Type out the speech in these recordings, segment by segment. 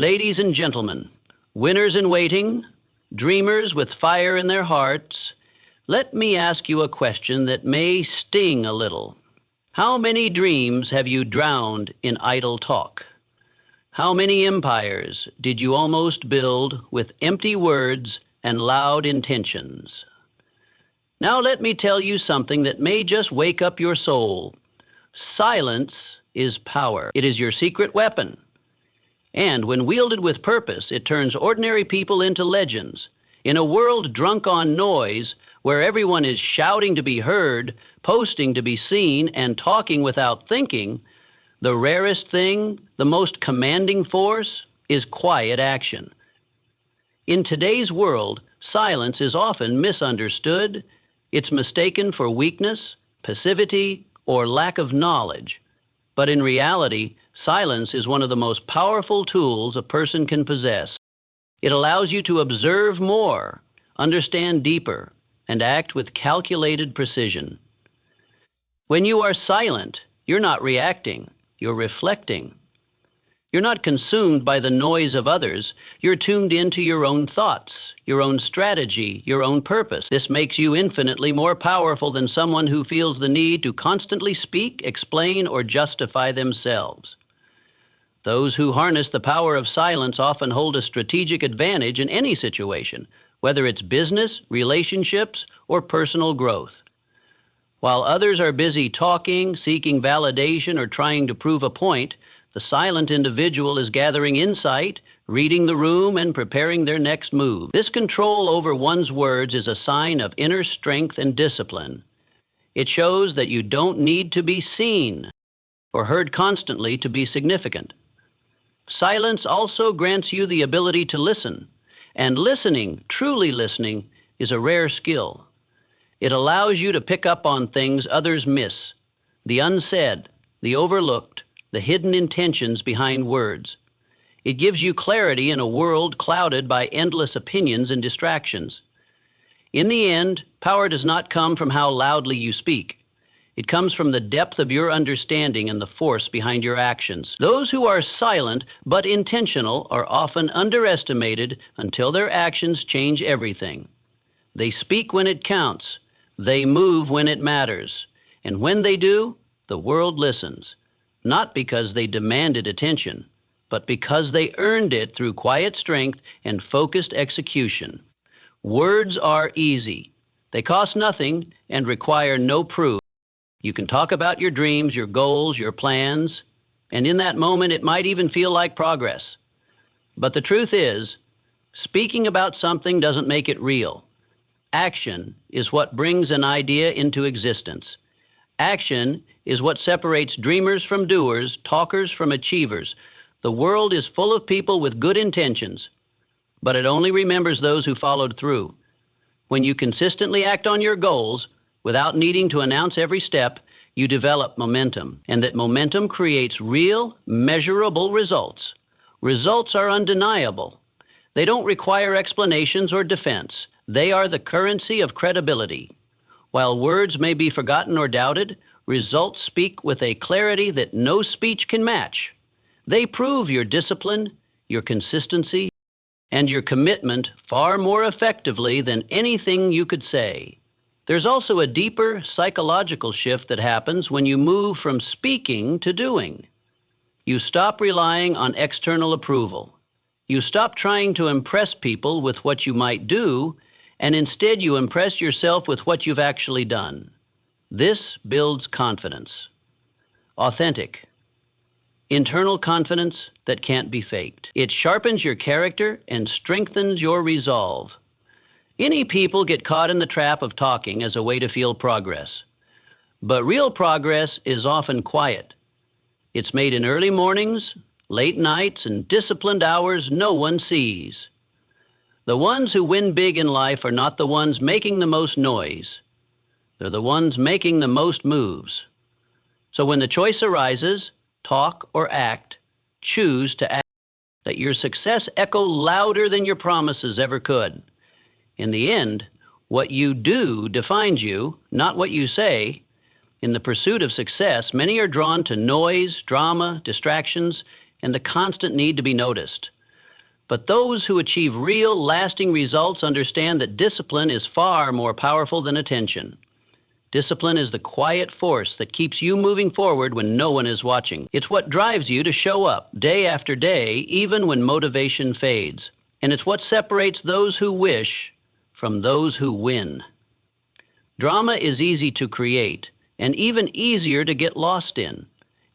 Ladies and gentlemen, winners in waiting, dreamers with fire in their hearts, let me ask you a question that may sting a little. How many dreams have you drowned in idle talk? How many empires did you almost build with empty words and loud intentions? Now let me tell you something that may just wake up your soul. Silence is power. It is your secret weapon. And when wielded with purpose, it turns ordinary people into legends. In a world drunk on noise, where everyone is shouting to be heard, posting to be seen, and talking without thinking, the rarest thing, the most commanding force, is quiet action. In today's world, silence is often misunderstood. It's mistaken for weakness, passivity, or lack of knowledge. But in reality, silence is one of the most powerful tools a person can possess. It allows you to observe more, understand deeper, and act with calculated precision. When you are silent, you're not reacting, you're reflecting. You're not consumed by the noise of others. You're tuned into your own thoughts, your own strategy, your own purpose. This makes you infinitely more powerful than someone who feels the need to constantly speak, explain, or justify themselves. Those who harness the power of silence often hold a strategic advantage in any situation, whether it's business, relationships, or personal growth. While others are busy talking, seeking validation, or trying to prove a point, the silent individual is gathering insight, reading the room, and preparing their next move. This control over one's words is a sign of inner strength and discipline. It shows that you don't need to be seen or heard constantly to be significant. Silence also grants you the ability to listen, and listening, truly listening, is a rare skill. It allows you to pick up on things others miss, the unsaid, the overlooked, the hidden intentions behind words. It gives you clarity in a world clouded by endless opinions and distractions. In the end, power does not come from how loudly you speak. It comes from the depth of your understanding and the force behind your actions. Those who are silent but intentional are often underestimated until their actions change everything. They speak when it counts. They move when it matters. And when they do, the world listens. Not because they demanded attention, but because they earned it through quiet strength and focused execution. Words are easy. They cost nothing and require no proof. You can talk about your dreams, your goals, your plans, and in that moment it might even feel like progress. But the truth is, speaking about something doesn't make it real. Action is what brings an idea into existence. Action is what separates dreamers from doers, talkers from achievers. The world is full of people with good intentions, but it only remembers those who followed through. When you consistently act on your goals without needing to announce every step, you develop momentum, and that momentum creates real, measurable results. Results are undeniable. They don't require explanations or defense. They are the currency of credibility. While words may be forgotten or doubted, results speak with a clarity that no speech can match. They prove your discipline, your consistency, and your commitment far more effectively than anything you could say. There's also a deeper psychological shift that happens when you move from speaking to doing. You stop relying on external approval. You stop trying to impress people with what you might do, and instead you impress yourself with what you've actually done. This builds confidence. Authentic. Internal confidence that can't be faked. It sharpens your character and strengthens your resolve. Any people get caught in the trap of talking as a way to feel progress. But real progress is often quiet. It's made in early mornings, late nights, and disciplined hours no one sees. The ones who win big in life are not the ones making the most noise. They're the ones making the most moves. So when the choice arises, talk or act, choose to act. Let your success echo louder than your promises ever could. In the end, what you do defines you, not what you say. In the pursuit of success, many are drawn to noise, drama, distractions, and the constant need to be noticed. But those who achieve real, lasting results understand that discipline is far more powerful than attention. Discipline is the quiet force that keeps you moving forward when no one is watching. It's what drives you to show up day after day, even when motivation fades. And it's what separates those who wish from those who win. Drama is easy to create and even easier to get lost in.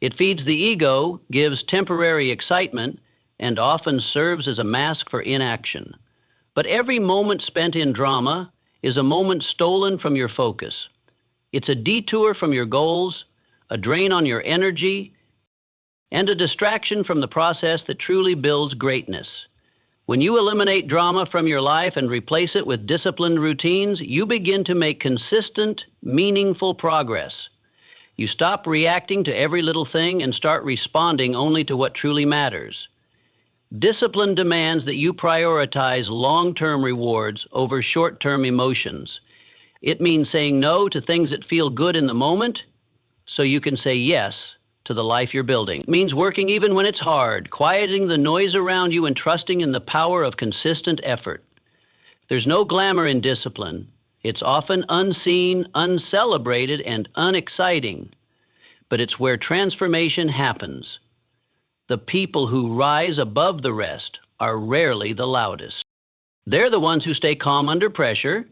It feeds the ego, gives temporary excitement, and often serves as a mask for inaction. But every moment spent in drama is a moment stolen from your focus. It's a detour from your goals, a drain on your energy, and a distraction from the process that truly builds greatness. When you eliminate drama from your life and replace it with disciplined routines, you begin to make consistent, meaningful progress. You stop reacting to every little thing and start responding only to what truly matters. Discipline demands that you prioritize long-term rewards over short-term emotions. It means saying no to things that feel good in the moment so you can say yes to the life you're building. It means working even when it's hard, quieting the noise around you and trusting in the power of consistent effort. There's no glamour in discipline. It's often unseen, uncelebrated, and unexciting. But it's where transformation happens. The people who rise above the rest are rarely the loudest. They're the ones who stay calm under pressure,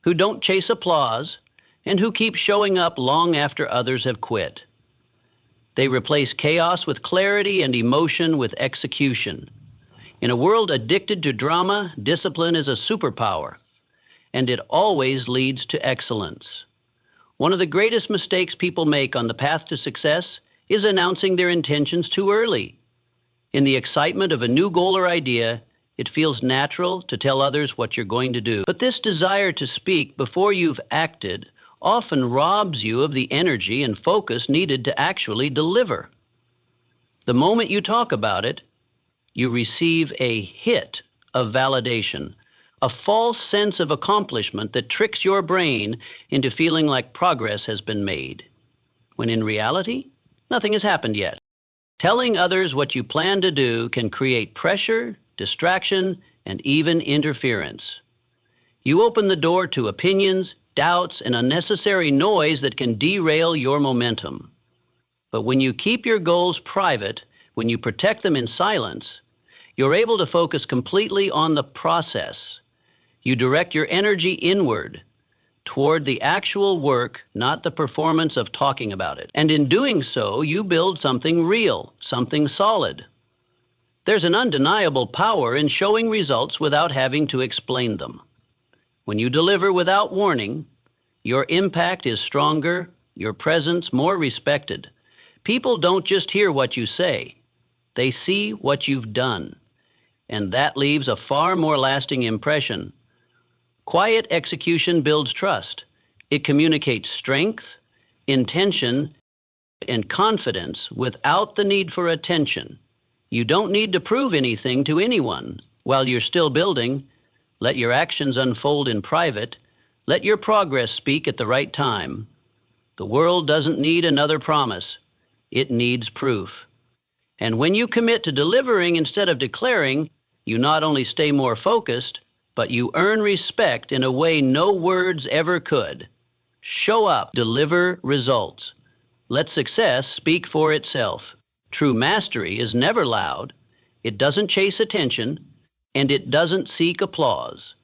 who don't chase applause, and who keep showing up long after others have quit. They replace chaos with clarity and emotion with execution. In a world addicted to drama, discipline is a superpower, and it always leads to excellence. One of the greatest mistakes people make on the path to success is announcing their intentions too early. In the excitement of a new goal or idea, it feels natural to tell others what you're going to do. But this desire to speak before you've acted often robs you of the energy and focus needed to actually deliver. The moment you talk about it, you receive a hit of validation, a false sense of accomplishment that tricks your brain into feeling like progress has been made, when in reality, nothing has happened yet. Telling others what you plan to do can create pressure, distraction, and even interference. You open the door to opinions, doubts, and unnecessary noise that can derail your momentum. But when you keep your goals private, when you protect them in silence, you're able to focus completely on the process. You direct your energy inward, toward the actual work, not the performance of talking about it. And in doing so, you build something real, something solid. There's an undeniable power in showing results without having to explain them. When you deliver without warning, your impact is stronger, your presence more respected. People don't just hear what you say, they see what you've done. And that leaves a far more lasting impression. Quiet execution builds trust. It communicates strength, intention, and confidence without the need for attention. You don't need to prove anything to anyone. While you're still building, let your actions unfold in private. Let your progress speak at the right time. The world doesn't need another promise. It needs proof. And when you commit to delivering instead of declaring, you not only stay more focused, but you earn respect in a way no words ever could. Show up, deliver results. Let success speak for itself. True mastery is never loud, it doesn't chase attention, and it doesn't seek applause.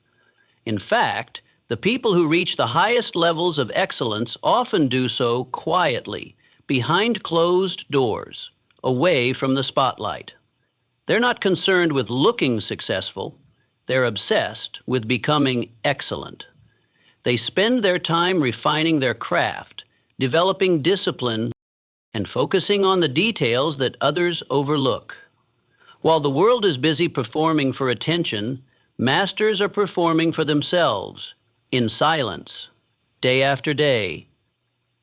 In fact, the people who reach the highest levels of excellence often do so quietly, behind closed doors, away from the spotlight. They're not concerned with looking successful. They're obsessed with becoming excellent. They spend their time refining their craft, developing discipline, and focusing on the details that others overlook. While the world is busy performing for attention, masters are performing for themselves, in silence, day after day.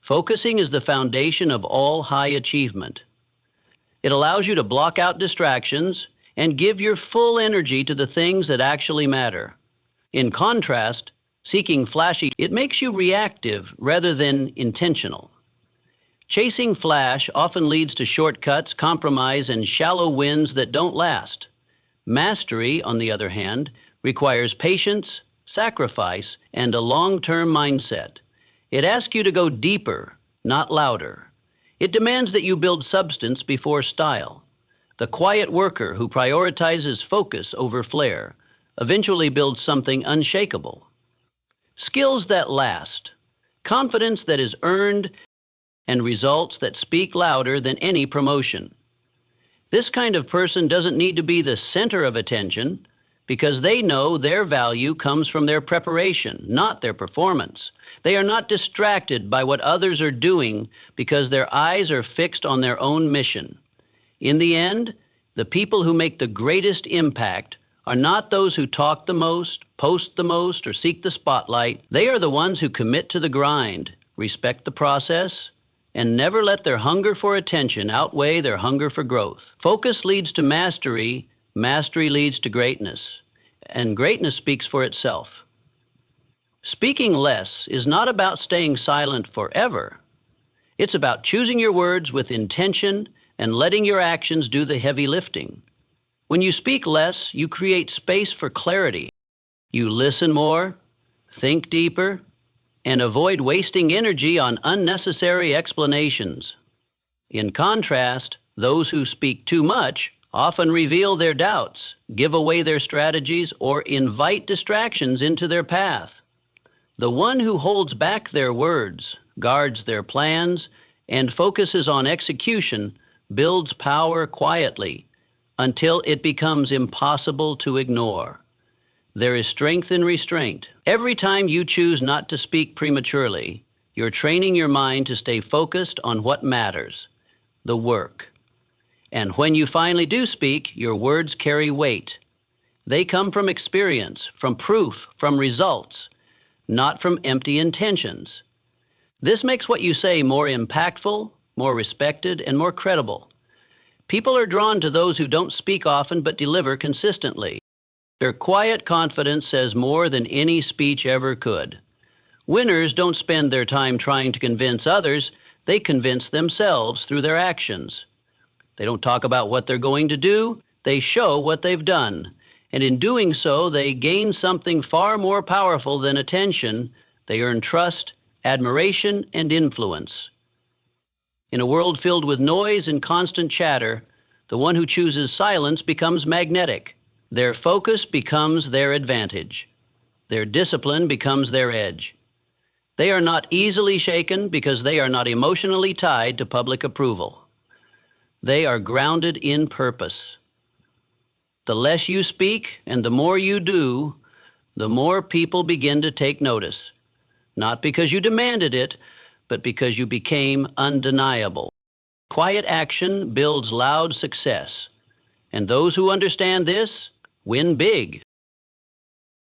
Focusing is the foundation of all high achievement. It allows you to block out distractions and give your full energy to the things that actually matter. In contrast, seeking flashy, it makes you reactive rather than intentional. Chasing flash often leads to shortcuts, compromise, and shallow wins that don't last. Mastery, on the other hand, requires patience, sacrifice, and a long-term mindset. It asks you to go deeper, not louder. It demands that you build substance before style. The quiet worker who prioritizes focus over flair eventually builds something unshakable. Skills that last, confidence that is earned, and results that speak louder than any promotion. This kind of person doesn't need to be the center of attention because they know their value comes from their preparation, not their performance. They are not distracted by what others are doing because their eyes are fixed on their own mission. In the end, the people who make the greatest impact are not those who talk the most, post the most, or seek the spotlight. They are the ones who commit to the grind, respect the process, and never let their hunger for attention outweigh their hunger for growth. Focus leads to mastery, mastery leads to greatness, and greatness speaks for itself. Speaking less is not about staying silent forever. It's about choosing your words with intention and letting your actions do the heavy lifting. When you speak less, you create space for clarity. You listen more, think deeper, and avoid wasting energy on unnecessary explanations. In contrast, those who speak too much often reveal their doubts, give away their strategies, or invite distractions into their path. The one who holds back their words, guards their plans, and focuses on execution builds power quietly until it becomes impossible to ignore. There is strength in restraint. Every time you choose not to speak prematurely, you're training your mind to stay focused on what matters, the work. And when you finally do speak, your words carry weight. They come from experience, from proof, from results, not from empty intentions. This makes what you say more impactful, more respected, and more credible. People are drawn to those who don't speak often but deliver consistently. Their quiet confidence says more than any speech ever could. Winners don't spend their time trying to convince others, they convince themselves through their actions. They don't talk about what they're going to do, they show what they've done. And in doing so, they gain something far more powerful than attention. They earn trust, admiration, and influence. In a world filled with noise and constant chatter, the one who chooses silence becomes magnetic. Their focus becomes their advantage. Their discipline becomes their edge. They are not easily shaken because they are not emotionally tied to public approval. They are grounded in purpose. The less you speak and the more you do, the more people begin to take notice. Not because you demanded it, but because you became undeniable. Quiet action builds loud success, and those who understand this win big.